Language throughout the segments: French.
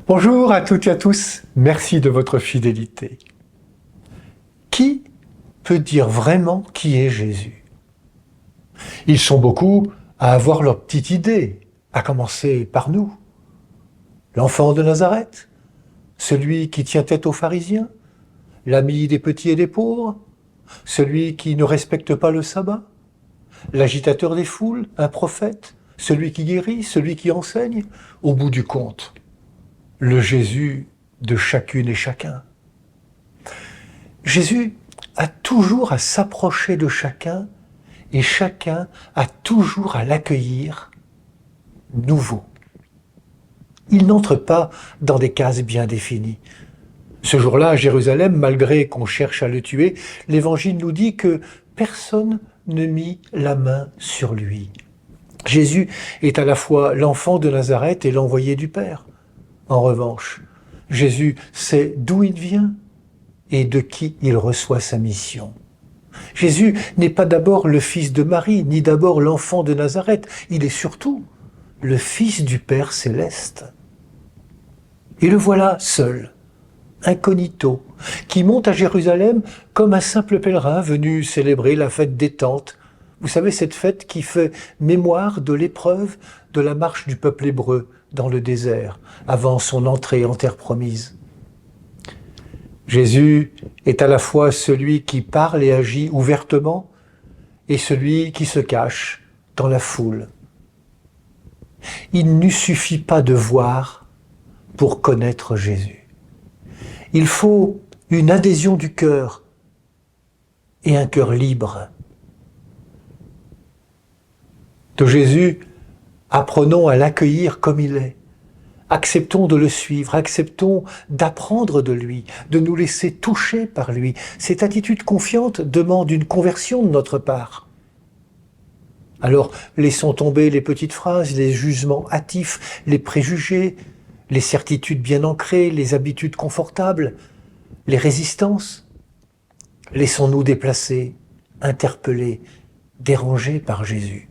Bonjour à toutes et à tous, merci de votre fidélité. Qui peut dire vraiment qui est Jésus? Ils sont beaucoup à avoir leur petite idée, à commencer par nous. L'enfant de Nazareth, celui qui tient tête aux pharisiens, l'ami des petits et des pauvres, celui qui ne respecte pas le sabbat, l'agitateur des foules, un prophète, celui qui guérit, celui qui enseigne, au bout du compte, le Jésus de chacune et chacun. Jésus a toujours à s'approcher de chacun et chacun a toujours à l'accueillir nouveau. Il n'entre pas dans des cases bien définies. Ce jour-là, à Jérusalem, malgré qu'on cherche à le tuer, l'Évangile nous dit que personne ne mit la main sur lui. Jésus est à la fois l'enfant de Nazareth et l'envoyé du Père. En revanche, Jésus sait d'où il vient et de qui il reçoit sa mission. Jésus n'est pas d'abord le fils de Marie, ni d'abord l'enfant de Nazareth. Il est surtout le fils du Père céleste. Et le voilà seul, incognito, qui monte à Jérusalem comme un simple pèlerin venu célébrer la fête des tentes. Vous savez, cette fête qui fait mémoire de l'épreuve de la marche du peuple hébreu dans le désert, avant son entrée en terre promise. Jésus est à la fois celui qui parle et agit ouvertement et celui qui se cache dans la foule. Il ne suffit pas de voir pour connaître Jésus. Il faut une adhésion du cœur et un cœur libre. De Jésus, apprenons à l'accueillir comme il est. Acceptons de le suivre, acceptons d'apprendre de lui, de nous laisser toucher par lui. Cette attitude confiante demande une conversion de notre part. Alors, laissons tomber les petites phrases, les jugements hâtifs, les préjugés, les certitudes bien ancrées, les habitudes confortables, les résistances. Laissons-nous déplacer, interpeller, dérangés par Jésus.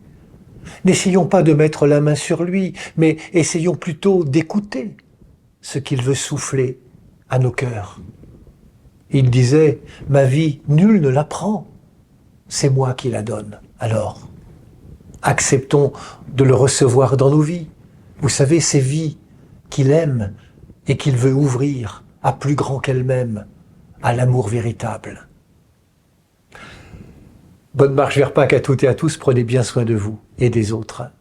N'essayons pas de mettre la main sur lui, mais essayons plutôt d'écouter ce qu'il veut souffler à nos cœurs. Il disait, « Ma vie, nul ne la prend, c'est moi qui la donne. » Alors, acceptons de le recevoir dans nos vies. Vous savez, ces vies qu'il aime et qu'il veut ouvrir à plus grand qu'elle-même, à l'amour véritable. Bonne marche vers Pâques à toutes et à tous, prenez bien soin de vous et des autres.